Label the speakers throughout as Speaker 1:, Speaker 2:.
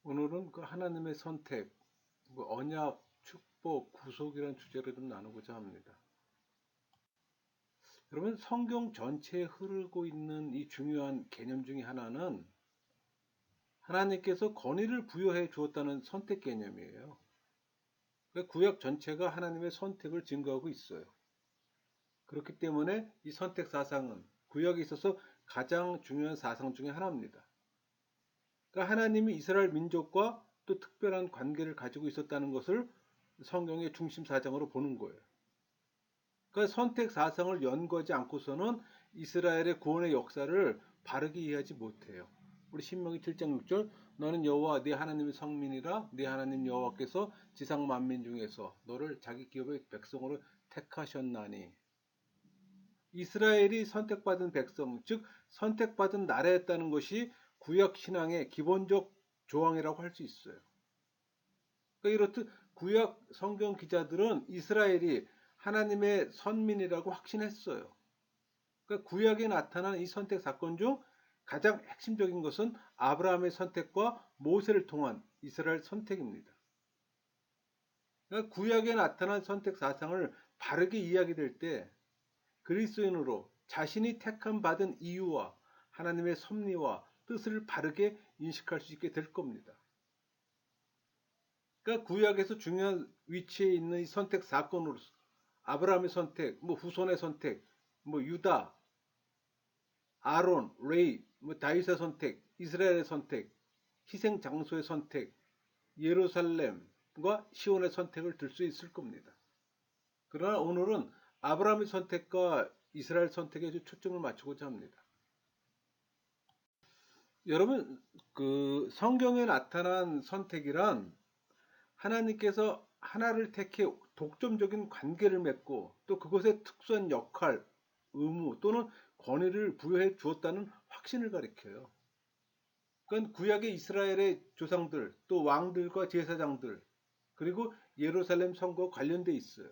Speaker 1: 오늘은 그 하나님의 선택, 언약, 축복, 구속이라는 주제를 좀 나누고자 합니다. 여러분, 성경 전체에 흐르고 있는 이 중요한 개념 중에 하나는 하나님께서 권위를 부여해 주었다는 선택 개념이에요. 그러니까 구약 전체가 하나님의 선택을 증거하고 있어요. 그렇기 때문에 이 선택 사상은 구약에 있어서 가장 중요한 사상 중에 하나입니다. 그러니까 하나님이 이스라엘 민족과 또 특별한 관계를 가지고 있었다는 것을 성경의 중심 사정으로 보는 거예요. 그러니까 선택 사상을 연구하지 않고서는 이스라엘의 구원의 역사를 바르게 이해하지 못해요. 우리 신명기 7장 6절 너는 여호와 네 하나님의 성민이라 네 하나님 여호와께서 지상 만민 중에서 너를 자기 기업의 백성으로 택하셨나니 이스라엘이 선택받은 백성, 즉 선택받은 나라였다는 것이 구약 신앙의 기본적 조항이라고 할 수 있어요. 그러니까 이렇듯 구약 성경 기자들은 이스라엘이 하나님의 선민이라고 확신했어요. 그러니까 구약에 나타난 이 선택 사건 중 가장 핵심적인 것은 아브라함의 선택과 모세를 통한 이스라엘 선택입니다. 그러니까 구약에 나타난 선택 사상을 바르게 이야기될 때 그리스도인으로 자신이 택함 받은 이유와 하나님의 섭리와 뜻을 바르게 인식할 수 있게 될 겁니다. 그러니까 구약에서 중요한 위치에 있는 이 선택 사건으로서 아브라함의 선택, 후손의 선택, 유다, 아론, 레이, 다윗의 선택, 이스라엘의 선택, 희생 장소의 선택, 예루살렘과 시온의 선택을 들 수 있을 겁니다. 그러나 오늘은 아브라함의 선택과 이스라엘 선택에 초점을 맞추고자 합니다. 여러분, 그 성경에 나타난 선택이란 하나님께서 하나를 택해 독점적인 관계를 맺고 또 그것의 특수한 역할, 의무 또는 권위를 부여해 주었다는 확신을 가리켜요. 그건 구약의 이스라엘의 조상들, 또 왕들과 제사장들, 그리고 예루살렘 성과 관련돼 있어요.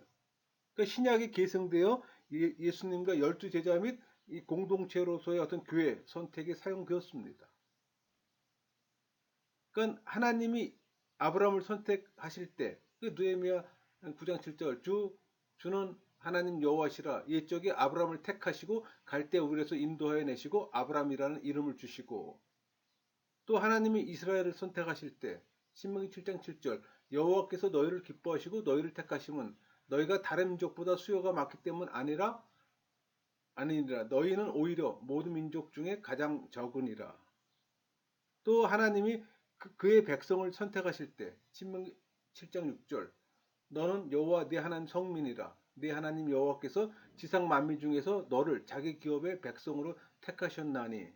Speaker 1: 그러니까 신약에 계승되어 예수님과 12제자 및 이 공동체로서의 어떤 교회 선택에 사용되었습니다. 그러니까 하나님이 아브라함을 선택하실 때, 그 느헤미야 9장 7절 주는 하나님 여호와시라 옛적에 아브라함을 택하시고 갈대 우르에서 인도하여 내시고 아브라함이라는 이름을 주시고 또 하나님이 이스라엘을 선택하실 때 신명기 7장 7절 여호와께서 너희를 기뻐하시고 너희를 택하심은 너희가 다른 민족보다 수요가 많기 때문 아니니라 너희는 오히려 모든 민족 중에 가장 적으니라. 또 하나님이 그의 백성을 선택하실 때 신명기 7장 6절 너는 여호와 네 하나님 성민이라 네 하나님 여호와께서 지상 만민 중에서 너를 자기 기업의 백성으로 택하셨나니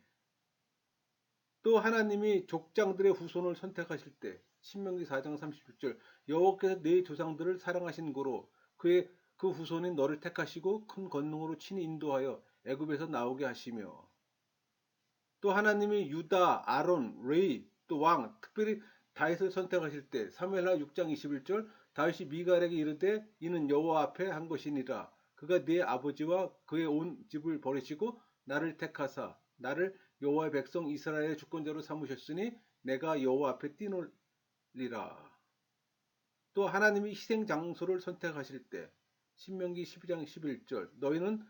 Speaker 1: 또 하나님이 족장들의 후손을 선택하실 때 신명기 4장 36절 여호와께서 네 조상들을 사랑하신 고로 그 후손인 너를 택하시고 큰 권능으로 친히 인도하여 애굽에서 나오게 하시며 또 하나님이 유다, 아론, 레이 또 왕 특별히 다윗을 선택하실 때 사무엘하 6장 21절 다윗이 미갈에게 이르되 이는 여호와 앞에 한 것이니라 그가 네 아버지와 그의 온 집을 버리시고 나를 택하사 나를 여호와의 백성 이스라엘의 주권자로 삼으셨으니 내가 여호와 앞에 뛰놀리라. 또 하나님이 희생 장소를 선택하실 때 신명기 12장 11절 너희는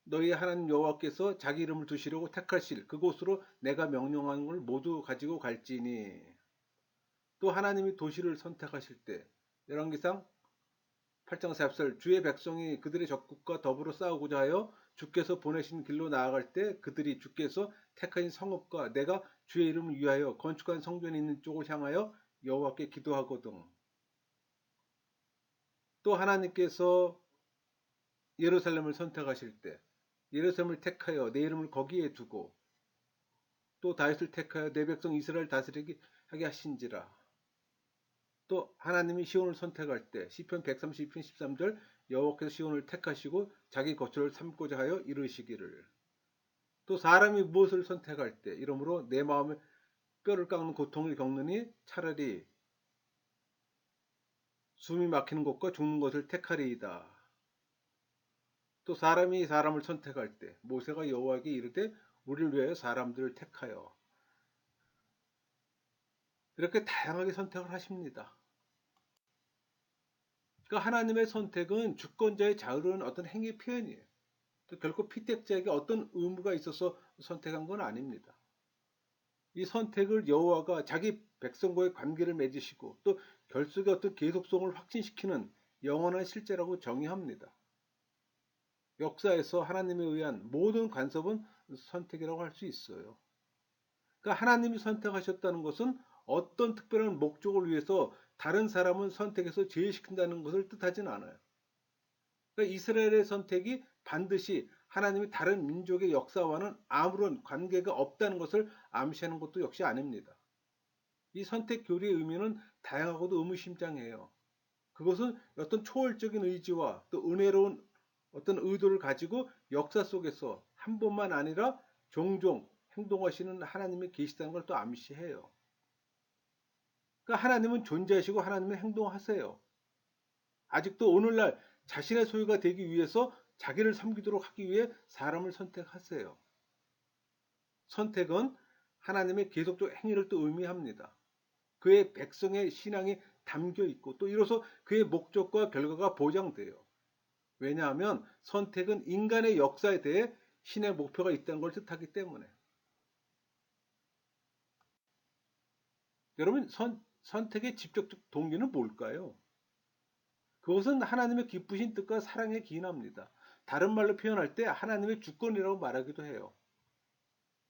Speaker 1: 너희 하나님 여호와께서 자기 이름을 두시려고 택하실 그곳으로 내가 명령한 걸 모두 가지고 갈지니 또 하나님이 도시를 선택하실 때 열왕기상 8장 4절 주의 백성이 그들의 적국과 더불어 싸우고자 하여 주께서 보내신 길로 나아갈 때 그들이 주께서 택하신 성읍과 내가 주의 이름을 위하여 건축한 성전이 있는 쪽을 향하여 여호와께 기도하거든. 또 하나님께서 예루살렘을 선택하실 때 예루살렘을 택하여 내 이름을 거기에 두고 또 다윗을 택하여 내 백성 이스라엘 다스리게 하게 하신지라. 또 하나님이 시온을 선택할 때 시편 132편 13절 여호와께서 시온을 택하시고 자기 거처를 삼고자 하여 이르시기를. 또 사람이 무엇을 선택할 때 이러므로 내 마음에 뼈를 깎는 고통을 겪느니 차라리 숨이 막히는 것과 죽는 것을 택하리이다. 또 사람이 사람을 선택할 때 모세가 여호와에게 이르되 우리를 위하여 사람들을 택하여 이렇게 다양하게 선택을 하십니다. 그러니까 하나님의 선택은 주권자의 자유로운 어떤 행위 표현이에요. 또 결코 피택자에게 어떤 의무가 있어서 선택한 건 아닙니다. 이 선택을 여호와가 자기 백성과의 관계를 맺으시고 또 결속의 어떤 계속성을 확신시키는 영원한 실제라고 정의합니다. 역사에서 하나님에 의한 모든 간섭은 선택이라고 할 수 있어요. 그러니까 하나님이 선택하셨다는 것은 어떤 특별한 목적을 위해서 다른 사람은 선택해서 제외시킨다는 것을 뜻하지는 않아요. 그러니까 이스라엘의 선택이 반드시 하나님이 다른 민족의 역사와는 아무런 관계가 없다는 것을 암시하는 것도 역시 아닙니다. 이 선택 교리의 의미는 다양하고도 의무심장해요. 그것은 어떤 초월적인 의지와 또 은혜로운 어떤 의도를 가지고 역사 속에서 한 번만 아니라 종종 행동하시는 하나님이 계시다는 걸 또 암시해요. 그러니까 하나님은 존재하시고 하나님은 행동하세요. 아직도 오늘날 자신의 소유가 되기 위해서 자기를 섬기도록 하기 위해 사람을 선택하세요. 선택은 하나님의 계속적 행위를 또 의미합니다. 그의 백성의 신앙이 담겨 있고 또 이로써 그의 목적과 결과가 보장돼요. 왜냐하면 선택은 인간의 역사에 대해 신의 목표가 있다는 걸 뜻하기 때문에. 여러분, 선택의 직접적 동기는 뭘까요? 그것은 하나님의 기쁘신 뜻과 사랑에 기인합니다. 다른 말로 표현할 때 하나님의 주권이라고 말하기도 해요.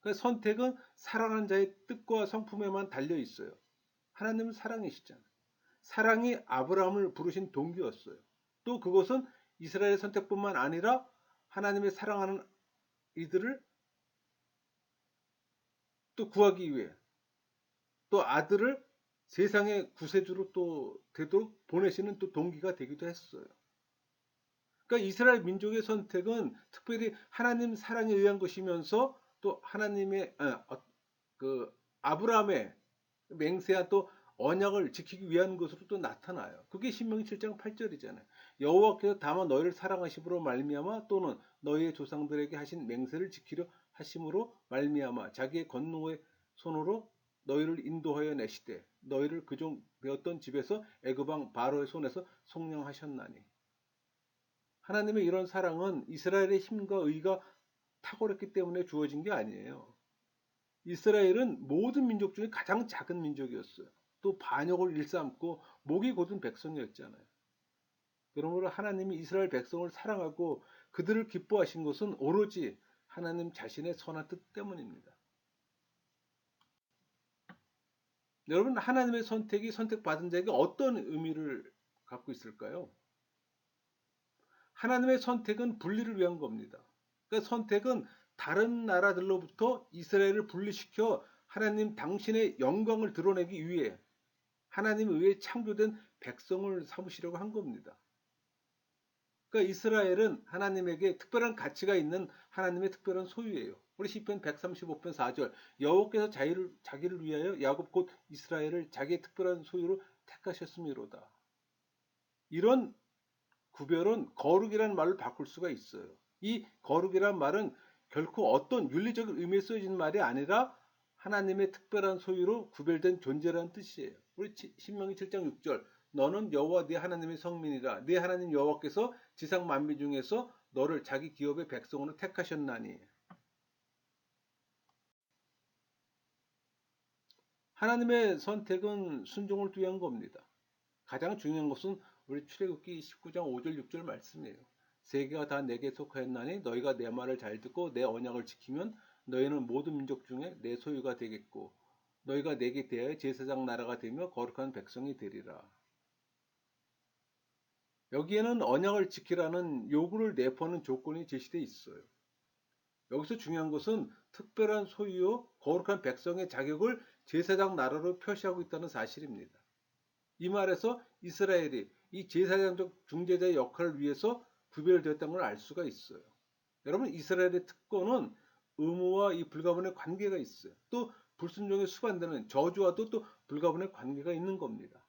Speaker 1: 그러니까 선택은 사랑하는 자의 뜻과 성품에만 달려 있어요. 하나님은 사랑이시잖아요. 사랑이 아브라함을 부르신 동기였어요. 또 그것은 이스라엘의 선택뿐만 아니라 하나님의 사랑하는 이들을 또 구하기 위해 또 아들을 세상의 구세주로 또 되도록 보내시는 또 동기가 되기도 했어요. 그러니까 이스라엘 민족의 선택은 특별히 하나님 사랑에 의한 것이면서 또 하나님의 그 아브라함의 맹세한 또 언약을 지키기 위한 것으로 또 나타나요. 그게 신명기 7장 8절이잖아요. 여호와께서 다만 너희를 사랑하심으로 말미암아 또는 너희의 조상들에게 하신 맹세를 지키려 하심으로 말미암아 자기의 권능의 손으로 너희를 인도하여 내시되 너희를 그종 되었던 집에서 애굽 왕 바로의 손에서 속량하셨나니. 하나님의 이런 사랑은 이스라엘의 힘과 의가 탁월했기 때문에 주어진 게 아니에요. 이스라엘은 모든 민족 중에 가장 작은 민족이었어요. 또 반역을 일삼고 목이 곧은 백성이었잖아요. 그러므로 하나님이 이스라엘 백성을 사랑하고 그들을 기뻐하신 것은 오로지 하나님 자신의 선한 뜻 때문입니다. 여러분, 하나님의 선택이 선택받은 자에게 어떤 의미를 갖고 있을까요? 하나님의 선택은 분리를 위한 겁니다. 그러니까 선택은 다른 나라들로부터 이스라엘을 분리시켜 하나님 당신의 영광을 드러내기 위해 하나님에 의해 창조된 백성을 삼으시려고 한 겁니다. 그러니까 이스라엘은 하나님에게 특별한 가치가 있는 하나님의 특별한 소유예요. 우리 시편 135편 4절 여호와께서 자기를 위하여 야곱 곧 이스라엘을 자기의 특별한 소유로 택하셨음이로다. 이런 구별은 거룩이라는 말로 바꿀 수가 있어요. 이 거룩이란 말은 결코 어떤 윤리적인 의미에 쓰여진 말이 아니라 하나님의 특별한 소유로 구별된 존재라는 뜻이에요. 우리 신명기 7장 6절 너는 여호와 네 하나님의 성민이라 네 하나님 여호와께서 지상 만민 중에서 너를 자기 기업의 백성으로 택하셨나니. 하나님의 선택은 순종을 위한 겁니다. 가장 중요한 것은 우리 출애굽기 19장 5절 6절 말씀이에요. 세계가 다 내게 속하였나니 너희가 내 말을 잘 듣고 내 언약을 지키면 너희는 모든 민족 중에 내 소유가 되겠고 너희가 내게 대하여 제사장 나라가 되며 거룩한 백성이 되리라. 여기에는 언약을 지키라는 요구를 내포하는 조건이 제시되어 있어요. 여기서 중요한 것은 특별한 소유요 거룩한 백성의 자격을 제사장 나라로 표시하고 있다는 사실입니다. 이 말에서 이스라엘이 이 제사장적 중재자의 역할을 위해서 구별되었다는 걸 알 수가 있어요. 여러분, 이스라엘의 특권은 의무와 이 불가분의 관계가 있어요. 또 불순종에 수반되는 저주와도 또 불가분의 관계가 있는 겁니다.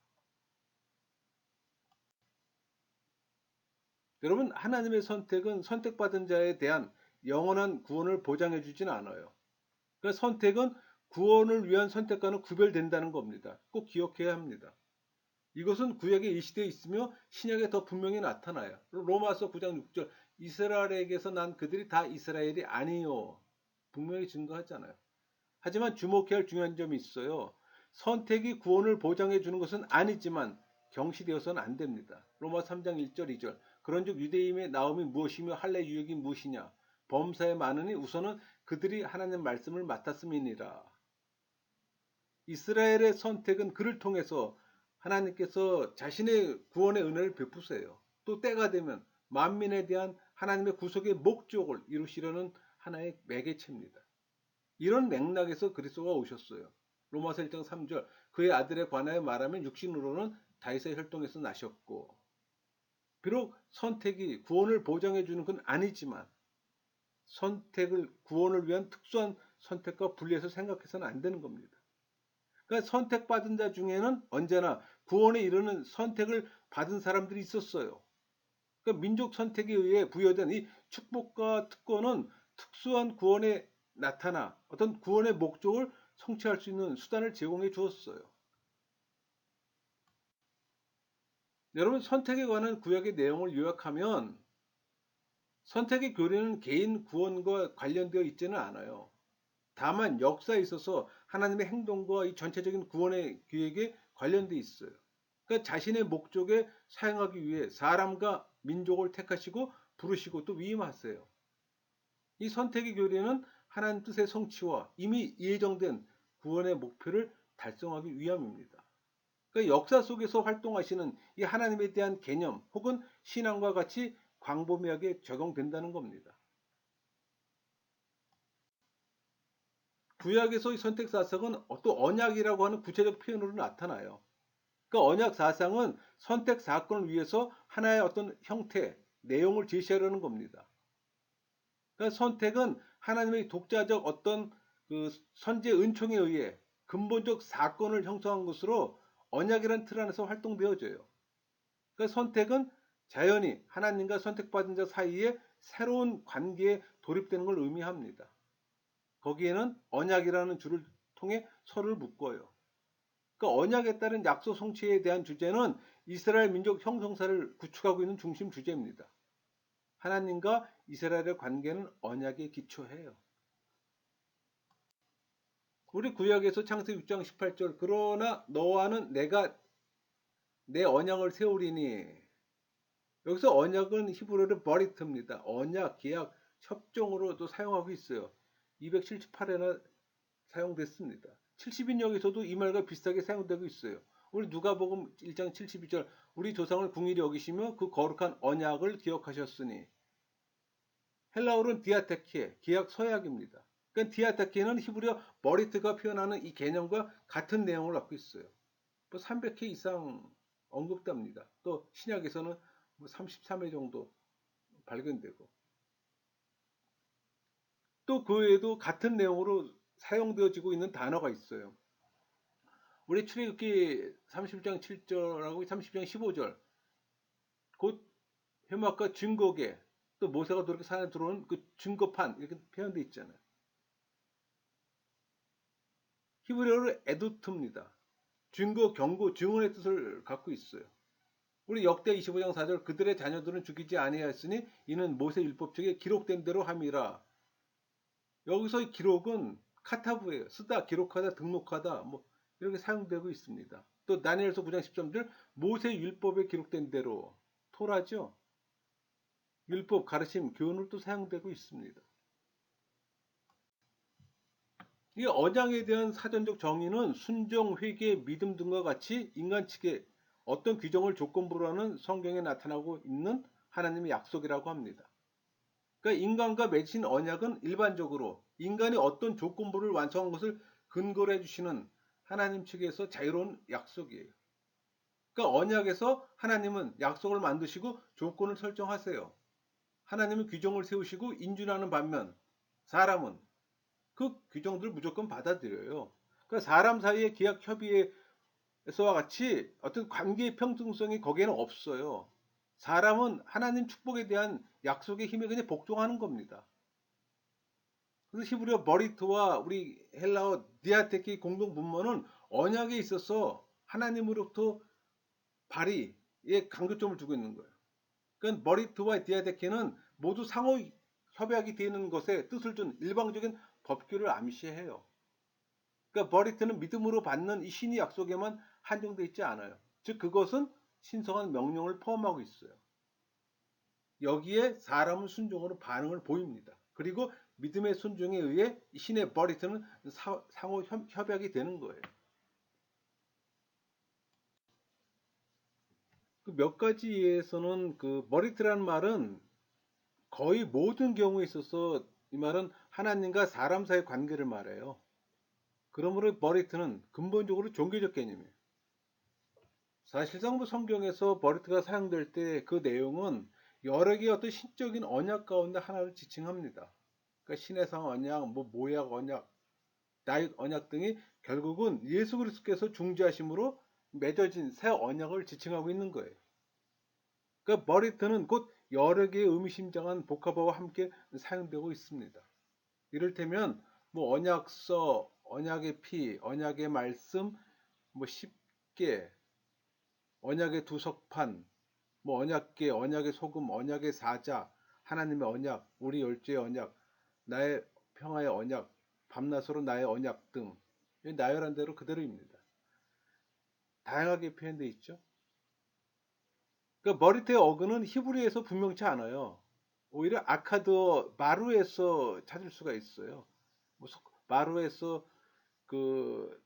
Speaker 1: 여러분, 하나님의 선택은 선택받은 자에 대한 영원한 구원을 보장해 주진 않아요. 그러니까 선택은 구원을 위한 선택과는 구별된다는 겁니다. 꼭 기억해야 합니다. 이것은 구약에 일시되어 있으며 신약에 더 분명히 나타나요. 로마서 9장 6절 이스라엘에게서 난 그들이 다 이스라엘이 아니요. 분명히 증거하잖아요. 하지만 주목해야 할 중요한 점이 있어요. 선택이 구원을 보장해 주는 것은 아니지만 경시되어서는 안 됩니다. 로마 3장 1절 2절 그런즉 유대인의 나옴이 무엇이며 할례 유익이 무엇이냐 범사에 많으니 우선은 그들이 하나님의 말씀을 맡았음이니라. 이스라엘의 선택은 그를 통해서 하나님께서 자신의 구원의 은혜를 베푸세요. 또 때가 되면 만민에 대한 하나님의 구속의 목적을 이루시려는 하나의 매개체입니다. 이런 맥락에서 그리스도가 오셨어요. 로마서 1장 3절 그의 아들에 관하여 말하면 육신으로는 다윗의 혈통에서 나셨고 비록 선택이 구원을 보장해 주는 건 아니지만 선택을 구원을 위한 특수한 선택과 분리해서 생각해서는 안 되는 겁니다. 그러니까 선택받은 자 중에는 언제나 구원에 이르는 선택을 받은 사람들이 있었어요. 그러니까 민족 선택에 의해 부여된 이 축복과 특권은 특수한 구원에 나타나 어떤 구원의 목적을 성취할 수 있는 수단을 제공해 주었어요. 여러분 선택에 관한 구약의 내용을 요약하면 선택의 교리는 개인 구원과 관련되어 있지는 않아요. 다만 역사에 있어서 하나님의 행동과 이 전체적인 구원의 계획에 관련되어 있어요. 그러니까 자신의 목적에 사용하기 위해 사람과 민족을 택하시고 부르시고 또 위임하세요. 이 선택의 교리는 하나님 뜻의 성취와 이미 예정된 구원의 목표를 달성하기 위함입니다. 그러니까 역사 속에서 활동하시는 이 하나님에 대한 개념 혹은 신앙과 같이 광범위하게 적용된다는 겁니다. 구약에서의 선택 사상은 또 언약이라고 하는 구체적 표현으로 나타나요. 그러니까 언약 사상은 선택 사건을 위해서 하나의 어떤 형태, 내용을 제시하려는 겁니다. 그러니까 선택은 하나님의 독자적 어떤 그 선제 은총에 의해 근본적 사건을 형성한 것으로 언약이라는 틀 안에서 활동되어져요. 그러니까 선택은 자연히 하나님과 선택받은 자 사이에 새로운 관계에 돌입되는 걸 의미합니다. 거기에는 언약이라는 줄을 통해 서로를 묶어요. 그러니까 언약에 따른 약속 성취에 대한 주제는 이스라엘 민족 형성사를 구축하고 있는 중심 주제입니다. 하나님과 이스라엘의 관계는 언약에 기초해요. 우리 구약에서 창세기 6장 18절 그러나 너와는 내가 내 언약을 세우리니 여기서 언약은 히브리어로 버리트입니다. 언약, 계약, 협정으로도 사용하고 있어요. 278회나 사용됐습니다. 70인역에서도 이 말과 비슷하게 사용되고 있어요. 우리 누가복음 1장 72절 우리 조상을 궁일이 여기시며 그 거룩한 언약을 기억하셨으니 헬라어로는 디아테키에 계약 서약입니다. 그러니까 디아테키는 히브리어 버리트가 표현하는 이 개념과 같은 내용을 갖고 있어요. 300회 이상 언급됩니다. 또 신약에서는 33회 정도 발견되고 또 그 외에도 같은 내용으로 사용되어지고 있는 단어가 있어요. 우리 출애굽기 30장 7절하고 30장 15절 곧 회막과 증거계 또 모세가 그렇게 산에 들어오는 그 증거판 이렇게 표현되어 있잖아요. 히브리어로 에두트입니다. 증거, 경고, 증언의 뜻을 갖고 있어요. 우리 역대 25장 4절 그들의 자녀들은 죽이지 아니하였으니 이는 모세 율법책에 기록된 대로 함이라. 여기서의 기록은 카타브예요. 쓰다, 기록하다, 등록하다 뭐 이렇게 사용되고 있습니다. 또 다니엘서 9장 10절 모세 율법에 기록된 대로 토라죠. 율법, 가르침, 교훈을 또 사용되고 있습니다. 이 언약에 대한 사전적 정의는 순종, 회개, 믿음 등과 같이 인간 측에 어떤 규정을 조건부로 하는 성경에 나타나고 있는 하나님의 약속이라고 합니다. 그러니까 인간과 맺힌 언약은 일반적으로 인간이 어떤 조건부를 완성한 것을 근거로 해주시는 하나님 측에서 자유로운 약속이에요. 그러니까 언약에서 하나님은 약속을 만드시고 조건을 설정하세요. 하나님은 규정을 세우시고 인준하는 반면 사람은 그 규정들을 무조건 받아들여요. 그러니까 사람 사이의 계약 협의에서와 같이 어떤 관계의 평등성이 거기에는 없어요. 사람은 하나님 축복에 대한 약속의 힘에 그냥 복종하는 겁니다. 그래서 히브리어 버리트와 우리 헬라어 디아테키 공동 분모는 언약에 있어서 하나님으로부터 발의에 강조점을 두고 있는 거예요. 그러니까 버리트와 디아데케는 모두 상호 협약이 되는 것에 뜻을 둔 일방적인 법규를 암시해요. 그러니까 버리트는 믿음으로 받는 이 신의 약속에만 한정되어 있지 않아요. 즉 그것은 신성한 명령을 포함하고 있어요. 여기에 사람은 순종으로 반응을 보입니다. 그리고 믿음의 순종에 의해 신의 버리트는 상호 협약이 되는 거예요. 그 몇 가지에서는 그 버리트라는 말은 거의 모든 경우에 있어서 이 말은 하나님과 사람 사이의 관계를 말해요. 그러므로 버리트는 근본적으로 종교적 개념이에요. 사실상 뭐 성경에서 버리트가 사용될 때 그 내용은 여러 개의 어떤 신적인 언약 가운데 하나를 지칭합니다. 그러니까 신해상 언약, 뭐 모약 언약, 나윗 언약 등이 결국은 예수 그리스도께서 중재하심으로 맺어진 새 언약을 지칭하고 있는 거예요. 그러니까 버리트는 곧 여러 개의 의미심장한 복합어와 함께 사용되고 있습니다. 이를테면 뭐 언약서, 언약의 피, 언약의 말씀, 뭐 십계, 언약의 두석판, 뭐 언약계, 언약의 소금, 언약의 사자, 하나님의 언약, 우리 열조의 언약, 나의 평화의 언약, 밤낮으로 나의 언약 등 나열한 대로 그대로입니다. 다양하게 표현되어 있죠. 그러니까 머리태의 어근은 히브리에서 분명치 않아요. 오히려 아카드어 마루에서 찾을 수가 있어요. 뭐 마루에서 그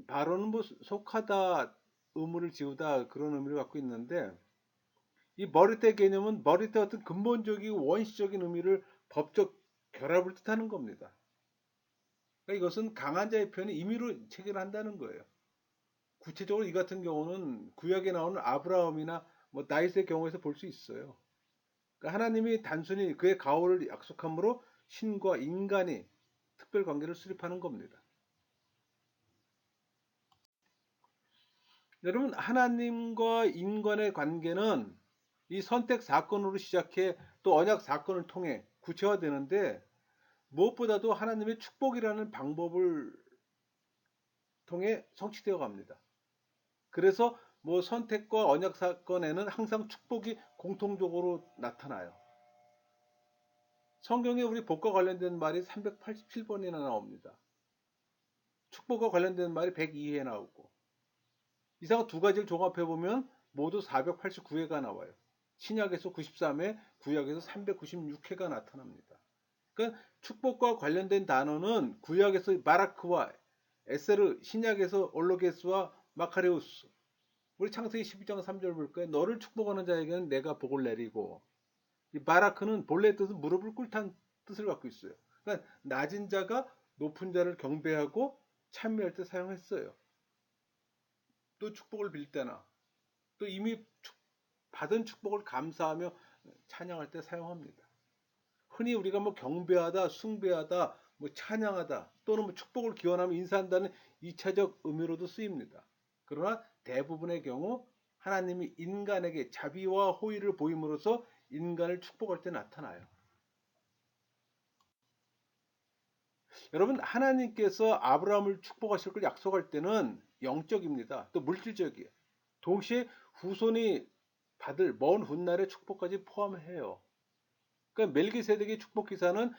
Speaker 1: 바로는 뭐 속하다, 의무를 지우다 그런 의미를 갖고 있는데 이 머리태 개념은 머리태 어떤 근본적인 원시적인 의미를 법적 결합을 뜻하는 겁니다. 그러니까 이것은 강한 자의 표현을 임의로 체결한다는 거예요. 구체적으로 이 같은 경우는 구약에 나오는 아브라함이나 뭐 다윗의 경우에서 볼 수 있어요. 그러니까 하나님이 단순히 그의 가호를 약속함으로 신과 인간이 특별 관계를 수립하는 겁니다. 여러분, 하나님과 인간의 관계는 이 선택 사건으로 시작해 또 언약 사건을 통해 구체화되는데 무엇보다도 하나님의 축복이라는 방법을 통해 성취되어 갑니다. 그래서 뭐 선택과 언약 사건에는 항상 축복이 공통적으로 나타나요. 성경에 우리 복과 관련된 말이 387번이나 나옵니다. 축복과 관련된 말이 102회 나오고 이상 두 가지를 종합해 보면 모두 489회가 나와요. 신약에서 93회, 구약에서 396회가 나타납니다. 그러니까 축복과 관련된 단어는 구약에서 바라크와 에세르, 신약에서 올로게스와 마카레우스. 우리 창세기 12장 3절 볼까요? 너를 축복하는 자에게는 내가 복을 내리고 이 바라크는 본래 뜻은 무릎을 꿇다는 뜻을 갖고 있어요. 그러니까 낮은 자가 높은 자를 경배하고 찬미할 때 사용했어요. 또 축복을 빌 때나 또 이미 받은 축복을 감사하며 찬양할 때 사용합니다. 흔히 우리가 뭐 경배하다, 숭배하다, 뭐 찬양하다 또는 뭐 축복을 기원하며 인사한다는 2차적 의미로도 쓰입니다. 그러나 대부분의 경우 하나님이 인간에게 자비와 호의를 보임으로써 인간을 축복할 때 나타나요. 여러분, 하나님께서 아브라함을 축복하실 걸 약속할 때는 영적입니다. 또 물질적이에요. 동시에 후손이 받을 먼 훗날의 축복까지 포함해요. 그러니까 멜기세덱의 축복 기사는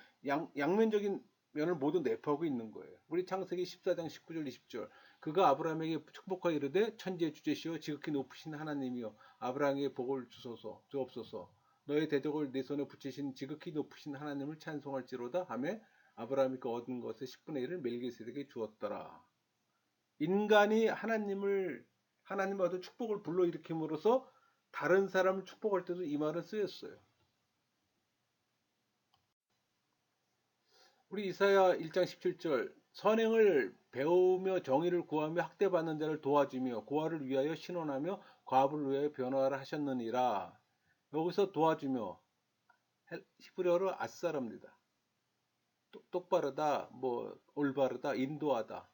Speaker 1: 양면적인 면을 모두 내포하고 있는 거예요. 우리 창세기 14장 19절 20절 그가 아브라함에게 축복하여 이르되 천지의 주제시여 지극히 높으신 하나님이여 아브라함에게 복을 주옵소서 너의 대적을 내 손에 붙이신 지극히 높으신 하나님을 찬송할지로다 하며 아브라함이 그 얻은 것의 10분의 1을 멜기세덱에게 주었더라. 인간이 하나님을 얻은 축복을 불러일으킴으로써 다른 사람을 축복할 때도 이 말은 쓰였어요. 우리 이사야 1장 17절 선행을 배우며 정의를 구하며 학대받는 자를 도와주며 고아를 위하여 신원하며 과부를 위하여 변호하라 하셨느니라. 여기서 도와주며 히브리어로 아싸랍니다. 똑바르다, 뭐 올바르다, 인도하다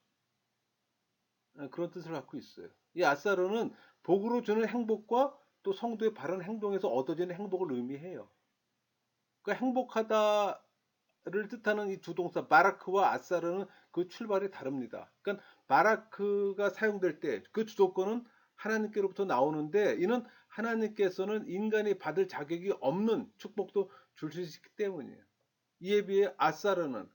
Speaker 1: 그런 뜻을 갖고 있어요. 이 아싸르는 복으로 주는 행복과 또 성도의 바른 행동에서 얻어지는 행복을 의미해요. 그 행복하다 뜻하는 이 두 동사 바라크와 아사르는 그 출발이 다릅니다. 그러니까 바라크가 사용될 때 그 주도권은 하나님께로부터 나오는데 이는 하나님께서는 인간이 받을 자격이 없는 축복도 줄 수 있기 때문이에요. 이에 비해 아사르는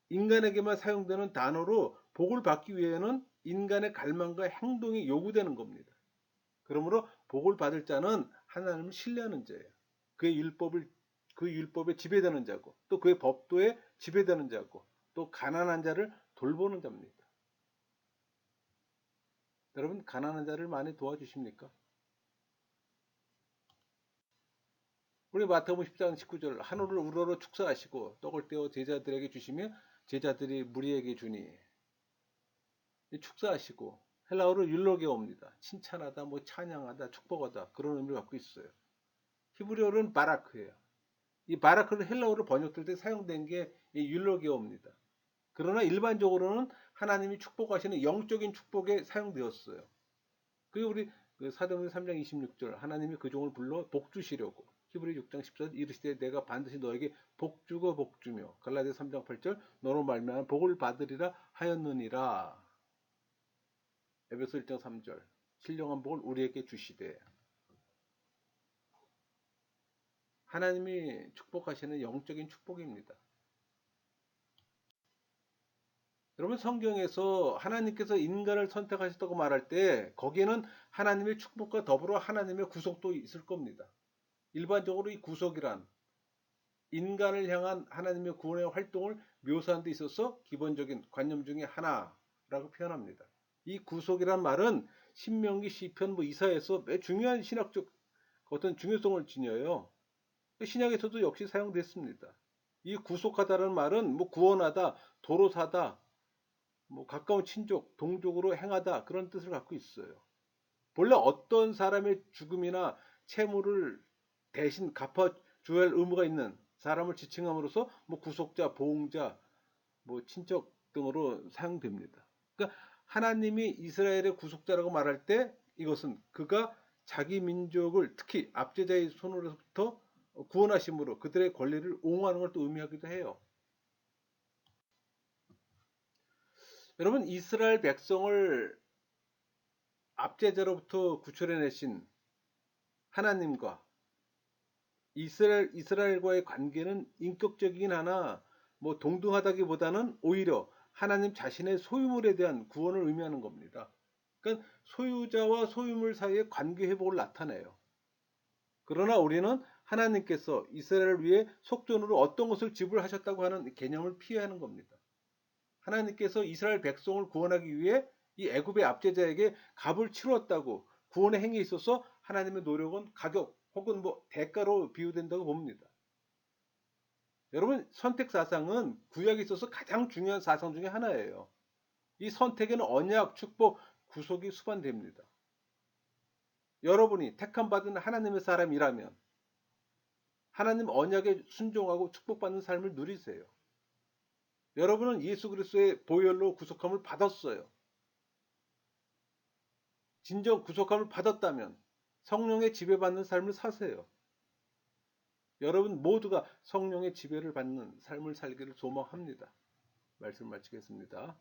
Speaker 1: 인간에게만 사용되는 단어로 복을 받기 위해는 인간의 갈망과 행동이 요구되는 겁니다. 그러므로 복을 받을 자는 하나님을 신뢰하는 자예요. 그의 그 율법에 지배되는 자고 또 그의 법도에 지배되는 자고 또 가난한 자를 돌보는 자입니다. 여러분 가난한 자를 많이 도와주십니까? 우리 마태복음 10장 19절 하늘을 우러러 축사하시고 떡을 떼어 제자들에게 주시며 제자들이 무리에게 주니 축사하시고 헬라어로 율로게오입니다. 칭찬하다, 뭐 찬양하다, 축복하다 그런 의미를 갖고 있어요. 히브리어는 바라크예요. 이 바라크는 헬라어로 번역될 때 사용된 게 이 율로게오입니다. 그러나 일반적으로는 하나님이 축복하시는 영적인 축복에 사용되었어요. 그리고 우리 사도행전 3장 26절 하나님이 그 종을 불러 복 주시려고 히브리 6장 14절 이르시되 내가 반드시 너에게 복 주고 복 주며 갈라디아 3장 8절 너로 말미암아 복을 받으리라 하였느니라. 에베소 1장 3절 신령한 복을 우리에게 주시되 하나님이 축복하시는 영적인 축복입니다. 여러분 성경에서 하나님께서 인간을 선택하셨다고 말할 때 거기에는 하나님의 축복과 더불어 하나님의 구속도 있을 겁니다. 일반적으로 이 구속이란 인간을 향한 하나님의 구원의 활동을 묘사하는 데 있어서 기본적인 관념 중에 하나라고 표현합니다. 이 구속이란 말은 신명기 시편 이사야에서 매우 중요한 신학적 어떤 중요성을 지녀요. 신약에서도 역시 사용됐습니다. 이 구속하다라는 말은 구원하다, 도로사다, 가까운 친족, 동족으로 행하다 그런 뜻을 갖고 있어요. 본래 어떤 사람의 죽음이나 채무를 대신 갚아줘야 할 의무가 있는 사람을 지칭함으로써 구속자, 보응자, 친척 등으로 사용됩니다. 그러니까 하나님이 이스라엘의 구속자라고 말할 때 이것은 그가 자기 민족을 특히 압제자의 손으로부터 구원하심으로 그들의 권리를 옹호하는 걸 또 의미하기도 해요. 여러분 이스라엘 백성을 압제자로부터 구출해내신 하나님과 이스라엘과의 관계는 인격적이긴 하나 동등하다기보다는 오히려 하나님 자신의 소유물에 대한 구원을 의미하는 겁니다. 그러니까 소유자와 소유물 사이의 관계 회복을 나타내요. 그러나 우리는 하나님께서 이스라엘을 위해 속전으로 어떤 것을 지불하셨다고 하는 개념을 피해하는 겁니다. 하나님께서 이스라엘 백성을 구원하기 위해 이 애굽의 압제자에게 값을 치렀다고 구원의 행위에 있어서 하나님의 노력은 가격 혹은 대가로 비유된다고 봅니다. 여러분 선택 사상은 구약에 있어서 가장 중요한 사상 중에 하나예요. 이 선택에는 언약, 축복, 구속이 수반됩니다. 여러분이 택함받은 하나님의 사람이라면 하나님 언약에 순종하고 축복받는 삶을 누리세요. 여러분은 예수 그리스도의 보혈로 구속함을 받았어요. 진정 구속함을 받았다면 성령의 지배받는 삶을 사세요. 여러분 모두가 성령의 지배를 받는 삶을 살기를 소망합니다. 말씀 마치겠습니다.